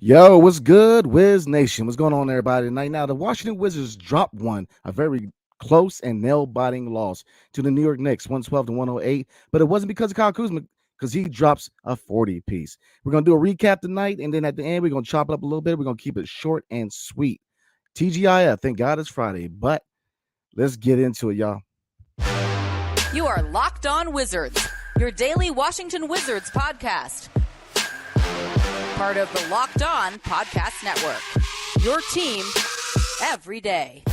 Yo, what's good, Wiz Nation? What's going on, everybody? Tonight, now the Washington Wizards dropped one, a very close and nail-biting loss to the New York Knicks, 112 to 108. But it wasn't because of Kyle Kuzma, because he drops a 40 piece. We're gonna do a recap tonight, and then at the end, we're gonna chop it up a little bit. We're gonna keep it short and sweet. TGIF, thank God it's Friday, but let's get into it, y'all. You are Locked On Wizards, your daily Washington Wizards podcast. Part of the Locked On Podcast Network. Your team every day.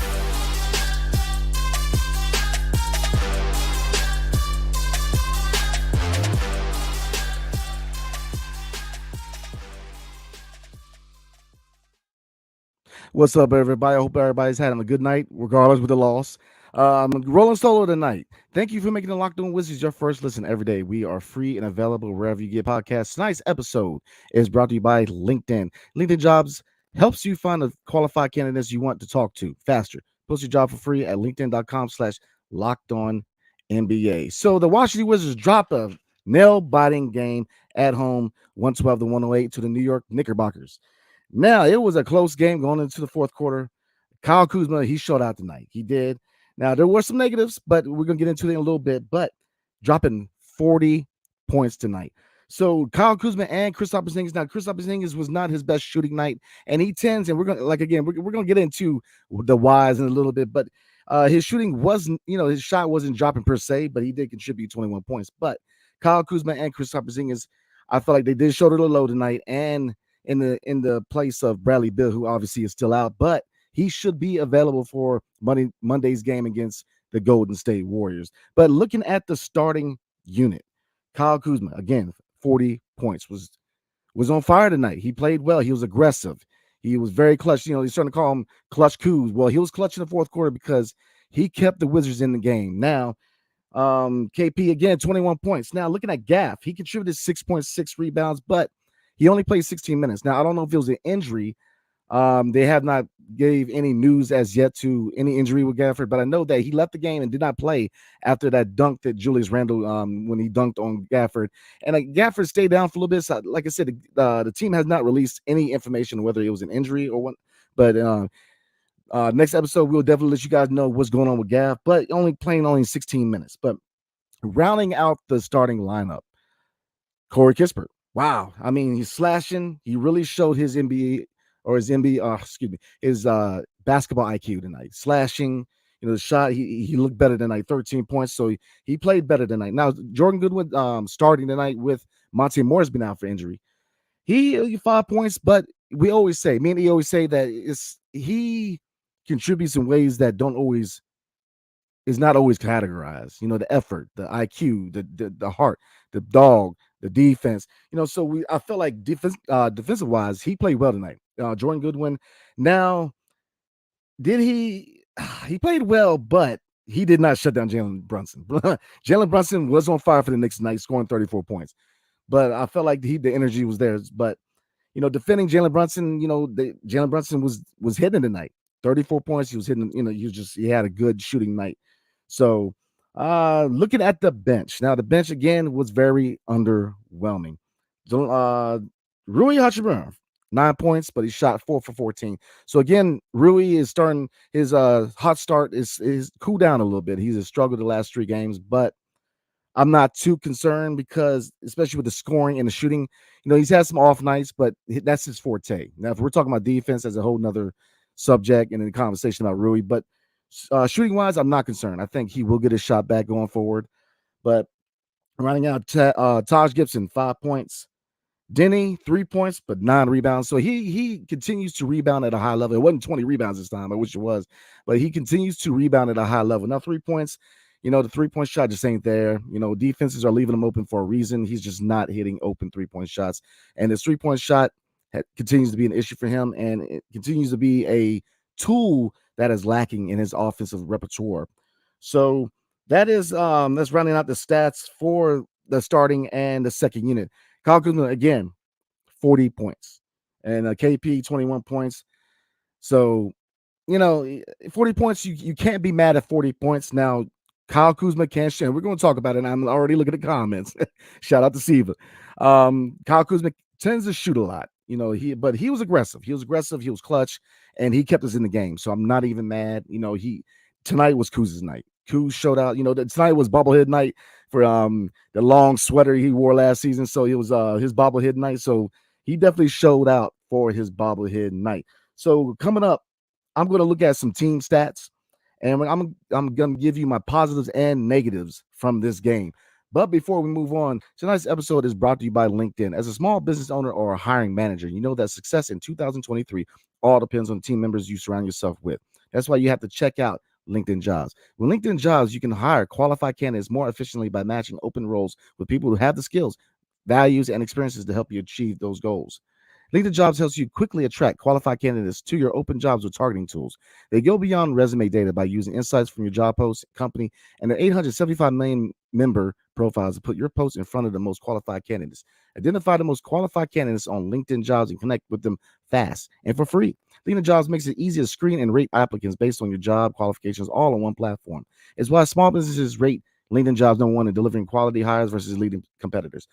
What's up, everybody? I hope everybody's having a good night, regardless with the loss. Rolling solo tonight. Thank you for making the Locked On Wizards your first listen every day. We are free and available wherever you get podcasts. Tonight's episode is brought to you by LinkedIn. LinkedIn Jobs helps you find the qualified candidates you want to talk to faster. Post your job for free at linkedin.com/LockedOnNBA. So the Washington Wizards dropped a nail-biting game at home, 112 to 108 to the New York Knickerbockers. Now, it was a close game going into the fourth quarter. Kyle Kuzma, he showed out tonight. He did. Now, there were some negatives, but we're going to get into it in a little bit. But dropping 40 points tonight. So Kyle Kuzma and Kristaps Porzingis. Now, Kristaps Porzingis was not his best shooting night, and he tends, and we're going to, like, again, we're going to get into the whys in a little bit, but his shooting wasn't, his shot wasn't dropping per se, but he did contribute 21 points. But Kyle Kuzma and Kristaps Porzingis, I felt like they did shoulder the low tonight, and in the place of Bradley Beal, who obviously is still out, but he should be available for Monday's game against the Golden State Warriors. But looking at the starting unit, Kyle Kuzma, again, 40 points, was on fire tonight. He played well. He was aggressive. He was very clutch. He's starting to call him Clutch Kuz. Well, he was clutch in the fourth quarter because he kept the Wizards in the game. Now, KP, again, 21 points. Now, looking at Gaff, he contributed 6.6 rebounds, but he only played 16 minutes. Now, I don't know if it was an injury. They have not gave any news as yet to any injury with Gafford, but I know that he left the game and did not play after that dunk that Julius Randle, when he dunked on Gafford. And Gafford stayed down for a little bit. So, like I said, the team has not released any information whether it was an injury or what. But next episode, we'll definitely let you guys know what's going on with Gaff, but only 16 minutes. But rounding out the starting lineup, Corey Kispert. Wow. I mean, he's slashing. He really showed his NBA or his his basketball IQ tonight. Slashing, the shot, he looked better tonight, 13 points. So he played better tonight. Now, Jordan Goodwin starting tonight with Monte Morris being out for injury. He 5 points, but me and he always say that he contributes in ways that is not always categorized. The effort, the IQ, the heart, the dog, the defense. So I felt like defensive wise, he played well tonight. Jordan Goodwin. Now, did he played well, but he did not shut down Jalen Brunson. Jalen Brunson was on fire for the Knicks tonight, scoring 34 points. But I felt like the energy was there. But defending Jalen Brunson, Jalen Brunson was hitting tonight. 34 points. He was hitting, he had a good shooting night. So looking at the bench. Now, the bench again was very underwhelming. Rui Hachimura, 9 points, but he shot 4 for 14. So again, Rui is starting his hot start is cool down a little bit. He's struggled the last 3 games, but I'm not too concerned because, especially with the scoring and the shooting, he's had some off nights, but that's his forte. Now, if we're talking about defense as a whole nother subject and in the conversation about Rui, but shooting wise, I'm not concerned. I think he will get his shot back going forward. But running out, Taj Gibson, 5 points. Denny, 3 points, but 9 rebounds. So he continues to rebound at a high level. It wasn't 20 rebounds this time. I wish it was, but he continues to rebound at a high level. Now, 3 points, the 3-point shot just ain't there. Defenses are leaving him open for a reason. He's just not hitting open 3-point shots. And his 3-point shot continues to be an issue for him, and it continues to be a tool that is lacking in his offensive repertoire. So that is that's rounding out the stats for the starting and the second unit. Kyle Kuzma, again, 40 points. And KP, 21 points. So, 40 points, you can't be mad at 40 points. Now, Kyle Kuzma can't share. We're going to talk about it. I'm already looking at the comments. Shout out to Siva. Kyle Kuzma tends to shoot a lot. But he was aggressive. He was aggressive. He was clutch, and he kept us in the game. So I'm not even mad. Tonight was Kuz's night. Kuz showed out. Tonight was bobblehead night for the long sweater he wore last season. So it was his bobblehead night. So he definitely showed out for his bobblehead night. So coming up, I'm going to look at some team stats, and I'm going to give you my positives and negatives from this game. But before we move on, tonight's episode is brought to you by LinkedIn. As a small business owner or a hiring manager, you know that success in 2023 all depends on the team members you surround yourself with. That's why you have to check out LinkedIn Jobs. With LinkedIn Jobs, you can hire qualified candidates more efficiently by matching open roles with people who have the skills, values, and experiences to help you achieve those goals. LinkedIn Jobs helps you quickly attract qualified candidates to your open jobs with targeting tools. They go beyond resume data by using insights from your job post, company, and their 875 million member profiles to put your post in front of the most qualified candidates. Identify the most qualified candidates on LinkedIn Jobs and connect with them fast and for free. LinkedIn Jobs makes it easy to screen and rate applicants based on your job qualifications all on one platform. It's why small businesses rate LinkedIn Jobs number one in delivering quality hires versus leading competitors.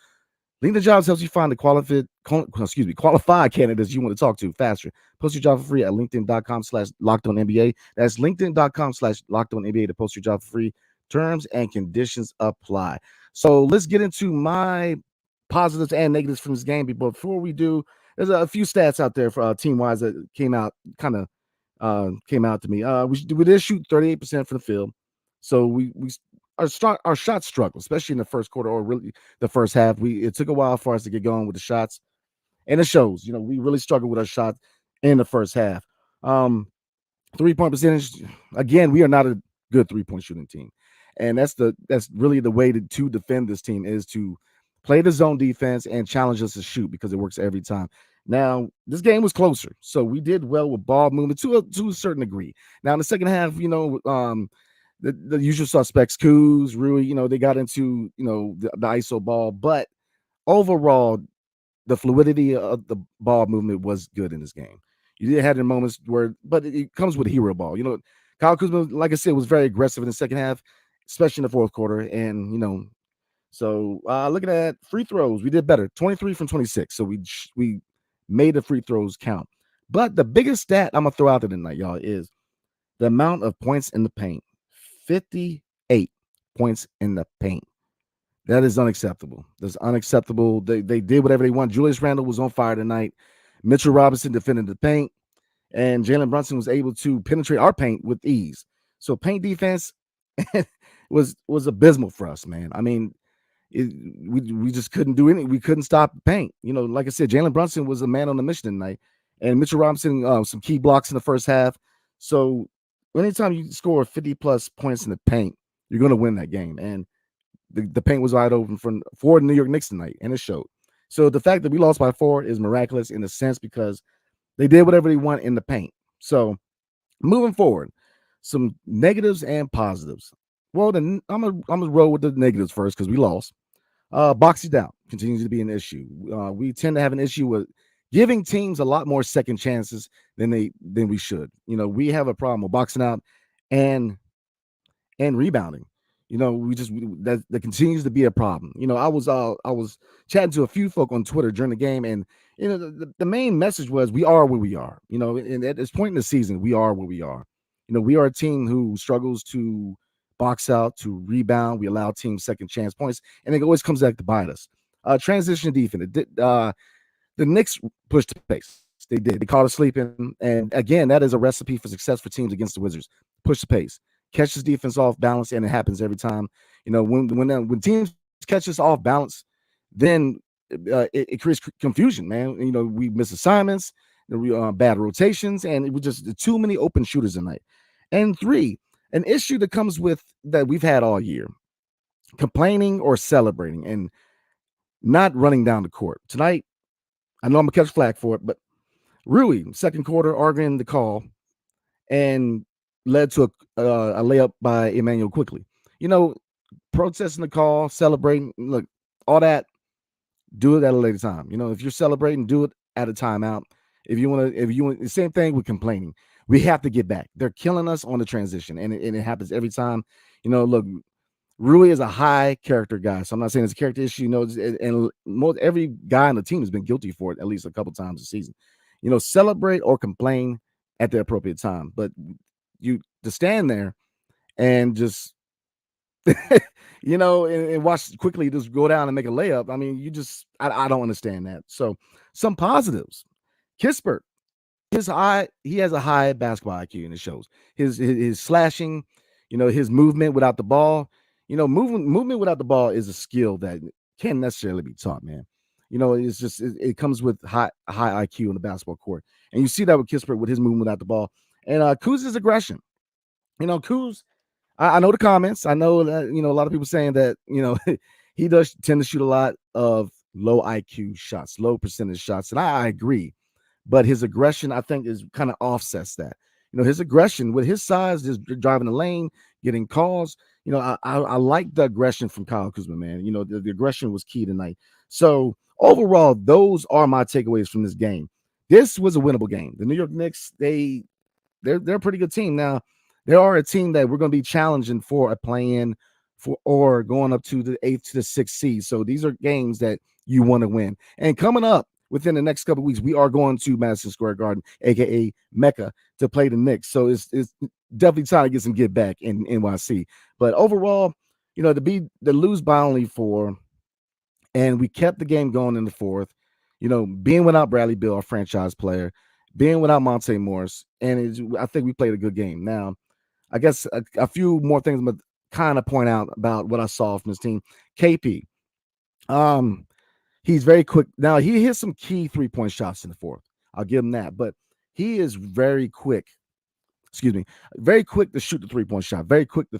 LinkedIn Jobs helps you find the qualified candidates you want to talk to faster. Post your job for free at linkedin.com/LockedOnNBA. That's linkedin.com/LockedOnNBA to post your job for free. Terms and conditions apply. So let's get into my positives and negatives from this game. But before we do, there's a few stats out there for team-wise that came out to me. We did shoot 38% from the field. So our shots struggled, especially in the first quarter or really the first half. It took a while for us to get going with the shots, and it shows. We really struggled with our shots in the first half. 3-point percentage, again, we are not a good 3-point shooting team, and that's really the way to defend this team is to play the zone defense and challenge us to shoot because it works every time. Now, this game was closer, so we did well with ball movement to a certain degree. Now, in the second half, the usual suspects, Kuz, Rui, they got into, the ISO ball. But overall, the fluidity of the ball movement was good in this game. You did have moments but it comes with hero ball. Kyle Kuzma, like I said, was very aggressive in the second half, especially in the fourth quarter. And, so looking at free throws, we did better, 23 from 26. So we made the free throws count. But the biggest stat I'm going to throw out there tonight, y'all, is the amount of points in the paint. 58 points in the paint. That is unacceptable. That's unacceptable. They did whatever they want. Julius Randle was on fire tonight. Mitchell Robinson defended the paint, and Jalen Brunson was able to penetrate our paint with ease. So paint defense was abysmal for us, man. I mean, we just couldn't do anything. We couldn't stop the paint. Like I said, Jalen Brunson was a man on the mission tonight, and Mitchell Robinson some key blocks in the first half. So anytime you score 50-plus points in the paint, you're going to win that game. And the paint was wide open for the New York Knicks tonight, and it showed. So the fact that we lost by 4 is miraculous in a sense because they did whatever they want in the paint. So moving forward, some negatives and positives. Well, then I'm gonna roll with the negatives first because we lost. Boxing down continues to be an issue. We tend to have an issue with giving teams a lot more second chances than we should. We have a problem with boxing out and rebounding. That continues to be a problem. I was chatting to a few folk on Twitter during the game, and the main message was we are where we are. And at this point in the season, we are where we are. We are a team who struggles to box out, to rebound. We allow teams second chance points, and it always comes back to bite us. Transition defense. The Knicks pushed the pace. They did. They caught us sleeping, and again, that is a recipe for success for teams against the Wizards. Push the pace. Catch this defense off balance, and it happens every time. When teams catch us off balance, then it creates confusion, man. We miss assignments, bad rotations, and it was just too many open shooters tonight. And 3, an issue that comes with that we've had all year: complaining or celebrating and not running down the court. Tonight, I know I'm gonna catch flack for it, but Rui, second quarter, arguing the call, and led to a layup by Emmanuel quickly. Protesting the call, celebrating, look, all that, do it at a later time. If you're celebrating, do it at a timeout. If you want, the same thing with complaining. We have to get back. They're killing us on the transition, and it happens every time. Look, Rui is a high character guy, so I'm not saying it's a character issue. And most every guy on the team has been guilty for it at least a couple times this season. Celebrate or complain at the appropriate time, but you to stand there and just and watch quickly just go down and make a layup. I mean, I don't understand that. So some positives. Kispert, he has a high basketball IQ, and it shows. His slashing, his movement without the ball. Movement without the ball is a skill that can't necessarily be taught, man. It's just it comes with high IQ in the basketball court, and you see that with Kispert with his movement without the ball, and Kuz's aggression. Kuz, I know the comments. I know that a lot of people saying that he does tend to shoot a lot of low IQ shots, low percentage shots, and I agree. But his aggression, I think, is kind of offsets that. His aggression with his size, just driving the lane, getting calls. I like the aggression from Kyle Kuzma, man. The aggression was key tonight. So overall, those are my takeaways from this game. This was a winnable game. The New York Knicks, they're a pretty good team. Now, they are a team that we're going to be challenging for a play-in or going up to the 8th to the 6th seed. So these are games that you want to win. And coming up within the next couple of weeks, we are going to Madison Square Garden, aka Mecca, to play the Knicks. So it's definitely time to get some get back in NYC. But overall, to lose by only 4, and we kept the game going in the 4th. Being without Bradley Beal, our franchise player, being without Monte Morris, and I think we played a good game. Now, I guess a few more things I'm gonna kind of point out about what I saw from this team. KP, he's very quick. Now he hit some key 3-point shots in the 4th. I'll give him that, but he is very quick. Excuse me, very quick to shoot the 3-point shot. Very quick to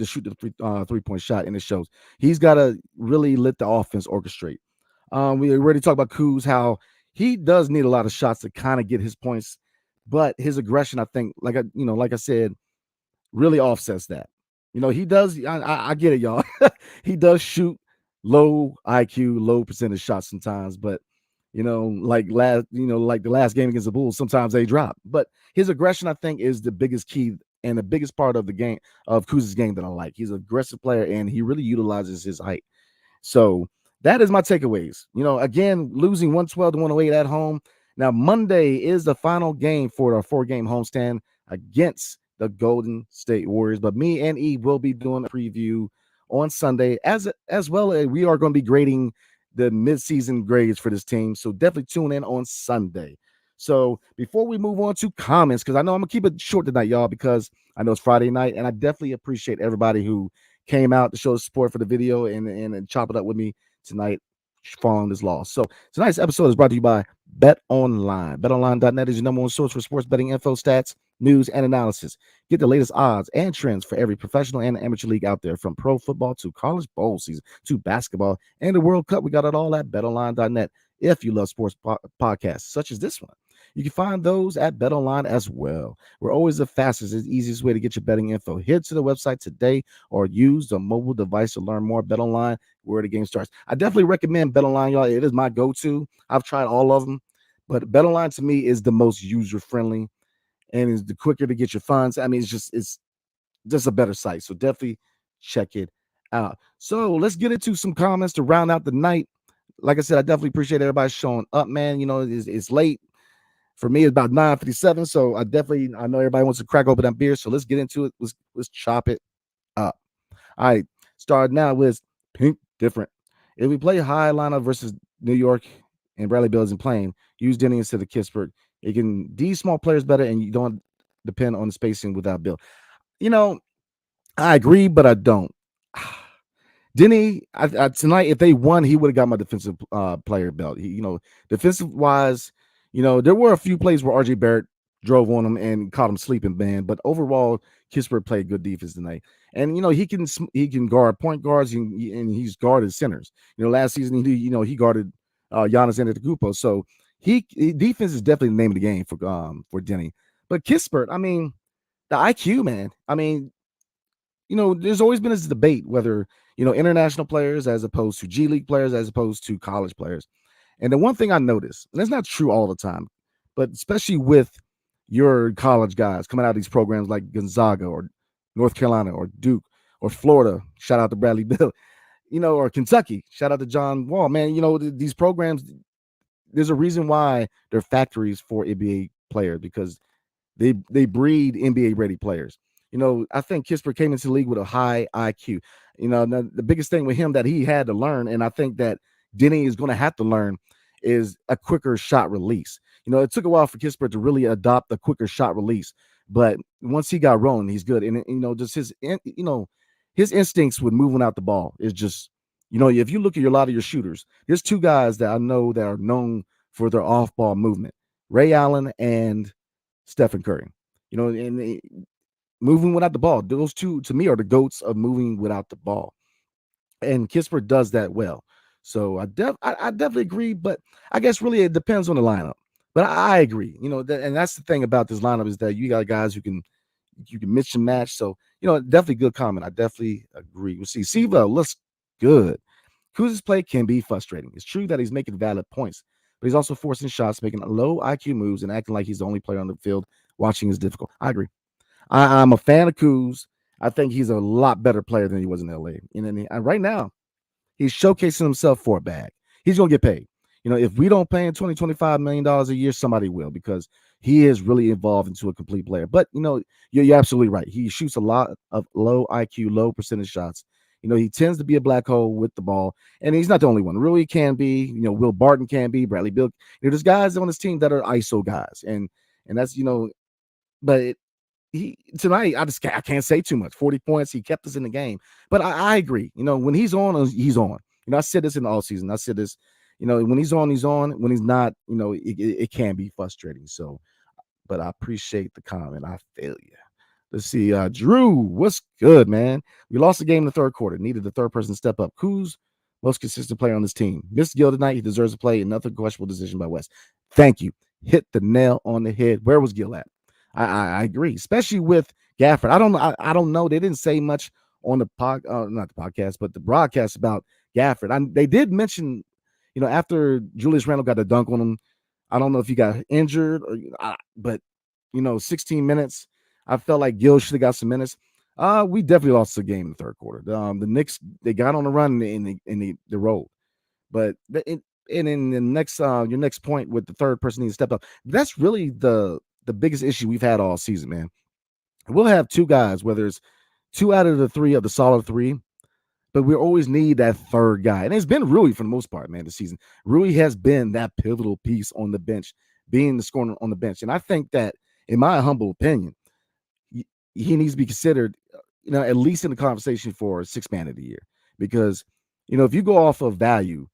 shoot the 3-point shot, and it shows. He's got to really let the offense orchestrate. We already talked about Kuz, how he does need a lot of shots to kind of get his points, but his aggression, I think, like I said, really offsets that. He does. I get it, y'all. He does shoot low IQ, low percentage shots sometimes, but like the last game against the Bulls, sometimes they drop. But his aggression, I think, is the biggest key and the biggest part of the game of Kuz's game that I like. He's an aggressive player, and he really utilizes his height. So that is my takeaways. Again, losing 112 to 108 at home. Now, Monday is the final game for our 4-game homestand against the Golden State Warriors. But me and E will be doing a preview on Sunday, as well as we are going to be grading the midseason grades for this team. So definitely tune in on Sunday. So before we move on to comments, because I know I'm going to keep it short tonight, y'all, because I know it's Friday night, and I definitely appreciate everybody who came out to show support for the video and chop it up with me tonight following this loss. So tonight's episode is brought to you by BetOnline. BetOnline.net is your number one source for sports betting info, stats, news, and analysis. Get the latest odds and trends for every professional and amateur league out there, from pro football to college bowl season to basketball and the World Cup. We got it all at BetOnline.net. If you love sports podcasts such as this one, you can find those at BetOnline as well. We're always the fastest and easiest way to get your betting info. Head to the website today or use the mobile device to learn more. BetOnline, where the game starts. I definitely recommend BetOnline, y'all. It is my go-to. I've tried all of them, but BetOnline to me is the most user-friendly and is the quicker to get your funds. I mean, it's just a better site. So definitely check it out. So let's get into some comments to round out the night. Like I said, I definitely appreciate everybody showing up, man. It's late. For me, it's about 9:57. So I know everybody wants to crack open that beer. So let's get into it. Let's chop it up. All right. Start now with Pink Different. If we play high lineup versus New York and Bradley Beal isn't playing, use Denny instead of Kispert. It can D small players better, and you don't depend on the spacing without Bill. I agree, but I don't. Denny, tonight, if they won, he would have got my defensive player belt. Defensive wise, there were a few plays where RJ Barrett drove on him and caught him sleeping, man. But overall, Kispert played good defense tonight, and he can guard point guards and he's guarded centers. Last season he guarded Giannis Antetokounmpo, so defense is definitely the name of the game for Denny. But Kispert, I mean, the IQ, man. I mean, there's always been this debate whether international players as opposed to G League players as opposed to college players. And the one thing I noticed, and it's not true all the time, but especially with your college guys coming out of these programs like Gonzaga or North Carolina or Duke or Florida, shout out to Bradley Bill, or Kentucky, shout out to John Wall, man. These programs, there's a reason why they're factories for NBA players because they breed NBA ready players. I think Kispert came into the league with a high IQ. The biggest thing with him that he had to learn, and I think that Denny is going to have to learn, is a quicker shot release. It took a while for Kispert to really adopt a quicker shot release, but once he got rolling, he's good. And just his instincts with moving out the ball is just, if you look at a lot of your shooters, there's two guys that I know that are known for their off ball movement: Ray Allen and Stephen Curry. And moving without the ball. Those two, to me, are the goats of moving without the ball. And Kispert does that well. So I definitely agree, but I guess really it depends on the lineup. But I agree, and that's the thing about this lineup is that you got guys who you can mix and match. So definitely good comment. I definitely agree. We see Siva looks good. Kuz's play can be frustrating. It's true that he's making valid points, but he's also forcing shots, making low IQ moves, and acting like he's the only player on the field. Watching is difficult. I agree. I'm a fan of Kuz. I think he's a lot better player than he was in LA. And right now, he's showcasing himself for a bag. He's going to get paid. If we don't pay him $20-25 million a year, somebody will, because he is really evolved into a complete player. But, you're absolutely right. He shoots a lot of low IQ, low percentage shots. He tends to be a black hole with the ball, and he's not the only one. Rui can be, Will Barton can be, Bradley Bill. There's guys on this team that are ISO guys, and that's, but he tonight, I can't say too much. 40 points, he kept us in the game. But I agree. When he's on, he's on. I said this in the all season. I said this, when he's on, he's on. When he's not, it can be frustrating. So, but I appreciate the comment. I feel you. Let's see. Drew, what's good, man? We lost the game in the third quarter. Needed the third person to step up. Kuz, most consistent player on this team. Missed Gill tonight. He deserves to play. Another questionable decision by West. Thank you. Hit the nail on the head. Where was Gill at? I agree, especially with Gafford. I don't know. They didn't say much on the not the podcast, but the broadcast about Gafford. They did mention, after Julius Randle got a dunk on him. I don't know if he got injured, but 16 minutes. I felt like Gill should have got some minutes. We definitely lost the game in the third quarter. The Knicks, they got on the run and they rolled, but and in the next your next point with the third person needs to step up. That's really the biggest issue we've had all season, man. We'll have two guys, whether it's two out of the three of the solid three, but we always need that third guy. And it's been Rui for the most part, man, this season. Rui has been that pivotal piece on the bench, being the scorer on the bench. And I think that, in my humble opinion, he needs to be considered, at least in the conversation for sixth man of the year. Because, if you go off of value,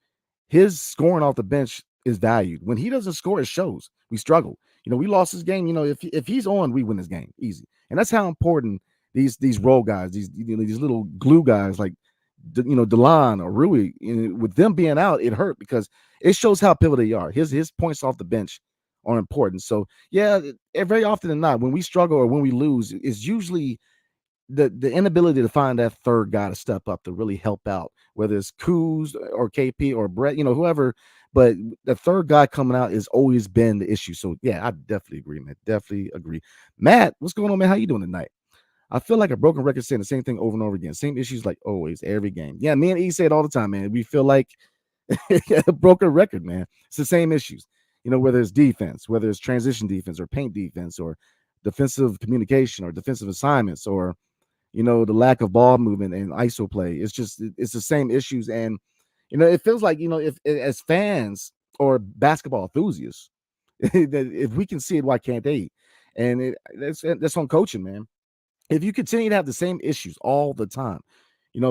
his scoring off the bench is valued. When he doesn't score, it shows. We struggle. We lost this game. If he's on, we win this game easy. And that's how important these role guys, these little glue guys like Delon or Rui, with them being out, it hurt because it shows how pivotal they are. His points off the bench are important. So yeah, very often than not, when we struggle or when we lose, it's usually the inability to find that third guy to step up to really help out, whether it's Kuz or KP or Brett, whoever. But the third guy coming out has always been the issue. So yeah, I definitely agree, man. Definitely agree. Matt, what's going on, man? How you doing tonight? I feel like a broken record saying the same thing over and over again. Same issues like always, every game. Yeah, me and E say it all the time, man. We feel like a broken record, man. It's the same issues. Whether it's defense, whether it's transition defense or paint defense or defensive communication or defensive assignments or the lack of ball movement and ISO play. It's the same issues. And, it feels like, if as fans or basketball enthusiasts, if we can see it, why can't they? And that's on coaching, man. If you continue to have the same issues all the time,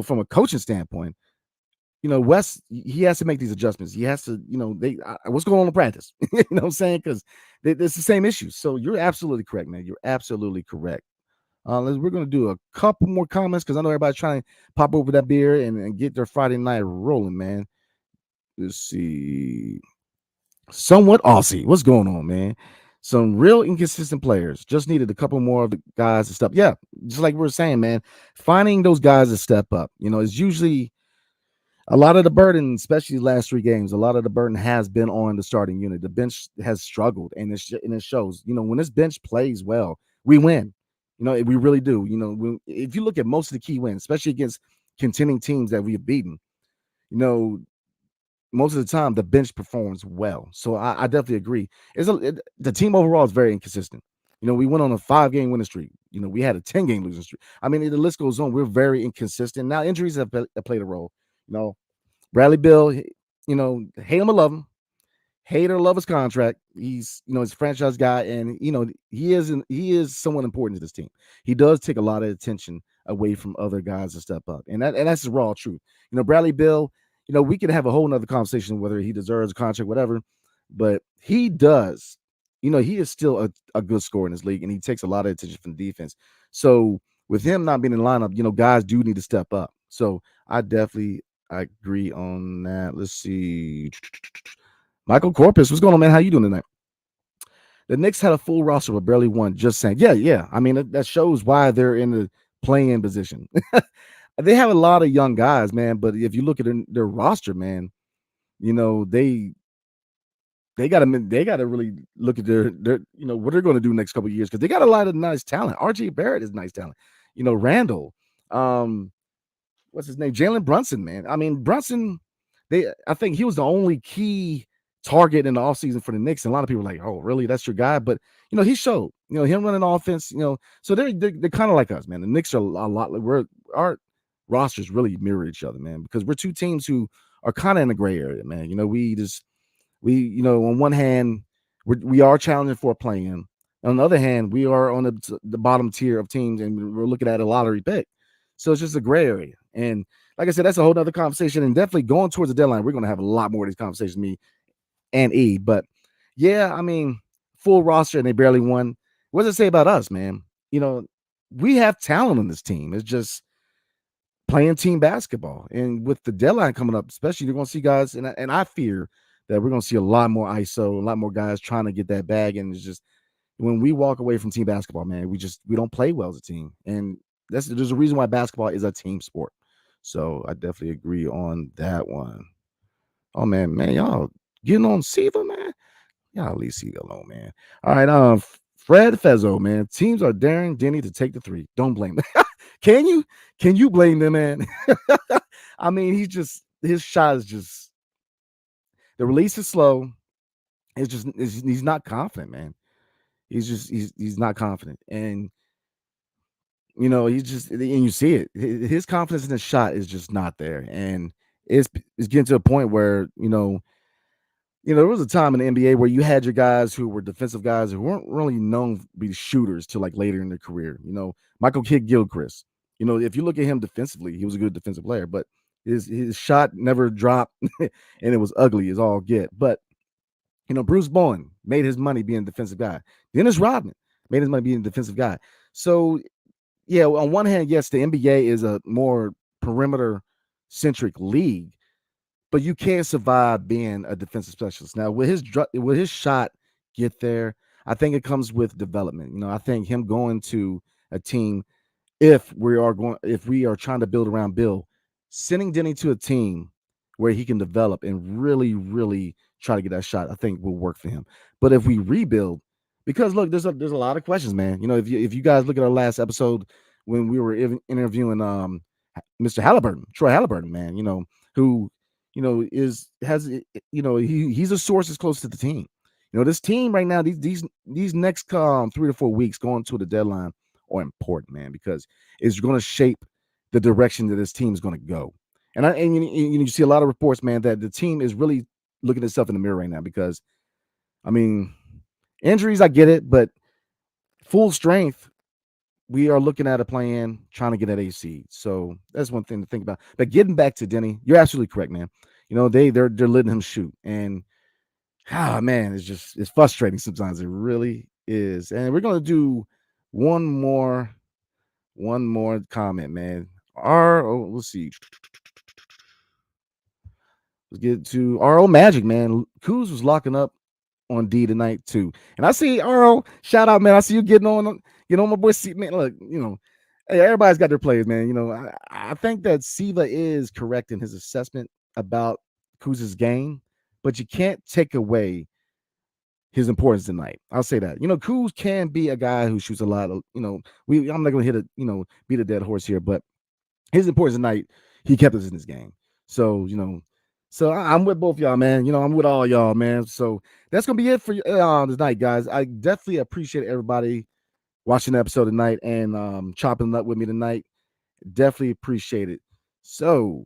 from a coaching standpoint, Wes, he has to make these adjustments. He has to, what's going on in practice? You know what I'm saying? Because it's the same issues. So you're absolutely correct, man. You're absolutely correct. We're going to do a couple more comments because I know everybody's trying to pop over that beer and get their Friday night rolling, man. Let's see. Somewhat Aussie. What's going on, man? Some real inconsistent players. Just needed a couple more of the guys to step. Yeah, just like we were saying, man. Finding those guys to step up, is usually a lot of the burden, especially the last three games. A lot of the burden has been on the starting unit. The bench has struggled, and it shows. When this bench plays well, we win. We really do. If you look at most of the key wins, especially against contending teams that we have beaten, you know, most of the time the bench performs well. So I definitely agree. The team overall is very inconsistent. We went on a 5-game winning streak. We had a 10-game losing streak. I mean, the list goes on. We're very inconsistent. Now injuries have played a role. Bradley Bill, hate him or love him, hate or love his contract. He's a franchise guy, and he is somewhat important to this team. He does take a lot of attention away from other guys to step up, and that's the raw truth. Bradley Bill. We could have a whole nother conversation whether he deserves a contract, whatever, but he does. He is still a good scorer in this league, and he takes a lot of attention from the defense. So with him not being in the lineup, guys do need to step up. So I agree on that. Let's see. Michael Corpus, what's going on, man? How you doing tonight? The Knicks had a full roster but barely won. Just saying. Yeah, yeah. I mean, that shows why they're in the playing position. They have a lot of young guys, man. But if you look at their roster, man, they gotta really look at their what they're going to do next couple of years, because they got a lot of nice talent. RJ Barrett is nice talent. Randall. What's his name? Jalen Brunson, man. I mean, Brunson, I think he was the only key target in the offseason for the Knicks. And a lot of people are like, oh, really? That's your guy? But, he showed, him running offense, so they're kind of like us, man. The Knicks are a lot like our rosters really mirror each other, man, because we're two teams who are kind of in the gray area, man. On one hand, we are challenging for a play-in. On the other hand, we are on the bottom tier of teams, and we're looking at a lottery pick. So it's just a gray area. And like I said, that's a whole other conversation. And definitely going towards the deadline, we're going to have a lot more of these conversations, me and E. But yeah, I mean, full roster and they barely won. What does it say about us, man? We have talent on this team. It's just playing team basketball. And with the deadline coming up, especially, you're going to see guys, and I fear that we're going to see a lot more ISO, a lot more guys trying to get that bag. And it's just, when we walk away from team basketball, man, we don't play well as a team. And there's a reason why basketball is a team sport. So I definitely agree on that one. Oh man, y'all getting on Siva, man. Y'all leave Siva alone, man. All right, Fred Fezzo, man. Teams are daring Denny to take the three. Don't blame them. Can you? Can you blame them, man? I mean, his shot is just, the release is slow. He's not confident, man. He's not confident, and and you see it. His confidence in the shot is just not there, and it's getting to a point where there was a time in the NBA where you had your guys who were defensive guys who weren't really known to be shooters till like later in their career. Michael Kidd Gilchrist. If you look at him defensively, he was a good defensive player, but his shot never dropped, and it was ugly as all get. But Bruce Bowen made his money being a defensive guy. Dennis Rodman made his money being a defensive guy. So yeah, on one hand, yes, the NBA is a more perimeter-centric league, but you can't survive being a defensive specialist. Now, will his shot get there? I think it comes with development. I think him going to a team, if we are trying to build around Bill, sending Denny to a team where he can develop and really, really try to get that shot, I think will work for him. But if we rebuild, because look, there's a lot of questions, man. If you guys look at our last episode when we were interviewing Mr. Halliburton, Troy Halliburton, man, who he's a source that's close to the team. This team right now, these next 3 to 4 weeks going to the deadline are important, man, because it's going to shape the direction that this team is going to go. And you see a lot of reports, man, that the team is really looking at itself in the mirror right now, because I mean, injuries, I get it, but full strength, we are looking at a plan, trying to get that AC. So that's one thing to think about. But getting back to Denny, you're absolutely correct, man. They're letting him shoot, and man, it's frustrating sometimes. It really is. And we're gonna do one more comment, man. Let's see. Let's get to RO Magic, man. Kuz was locking up on D tonight too. And I see RO, shout out, man. I see you getting on my boy C, man. Look, hey, everybody's got their plays, man. I think that Siva is correct in his assessment about Kuz's game, but you can't take away his importance tonight. I'll say that. Kuz can be a guy who shoots a lot of, I'm not gonna hit a, beat a dead horse here, but his importance tonight, he kept us in this game. So, I'm with both y'all, man. I'm with all y'all, man. So that's gonna be it for tonight, guys. I definitely appreciate everybody watching the episode tonight and chopping it up with me tonight. Definitely appreciate it. So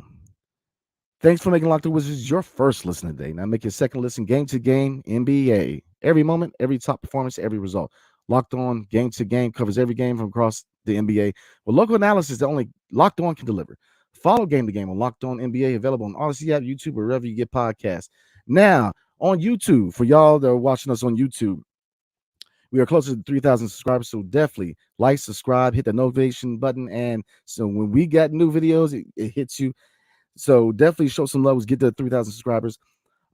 thanks for making Locked On Wizards your first listen today. Now make your second listen game to game NBA. Every moment, every top performance, every result. Locked On game to game covers every game from across the NBA with local analysis that only Locked On can deliver. Follow Game to Game on Locked On NBA, available on Odyssey app, YouTube, or wherever you get podcasts. Now, on YouTube, for y'all that are watching us on YouTube, we are closer to 3,000 subscribers, so definitely like, subscribe, hit the notification button, and so when we got new videos, it hits you. So definitely show some love. Get to 3,000 subscribers.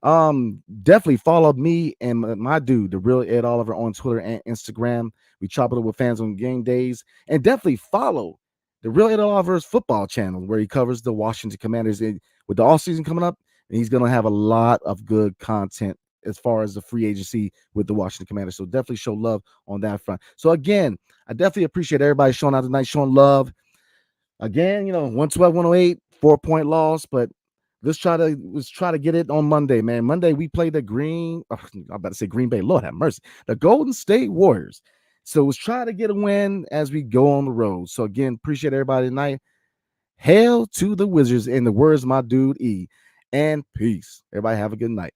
Definitely follow me and my dude, the real Ed Oliver, on Twitter and Instagram. We chop it up with fans on game days, and definitely follow the real Ed Oliver's football channel where he covers the Washington Commanders. And with the off season coming up, and he's gonna have a lot of good content as far as the free agency with the Washington Commanders. So definitely show love on that front. So again, I definitely appreciate everybody showing out tonight, showing love. Again, 112, 108, 4-point loss, but let's try to get it on Monday, man. Monday we play the I'm about to say Green Bay. Lord have mercy, the Golden State Warriors. So let's try to get a win as we go on the road. So again, appreciate everybody tonight. Hail to the Wizards, in the words of my dude E, and peace. Everybody have a good night.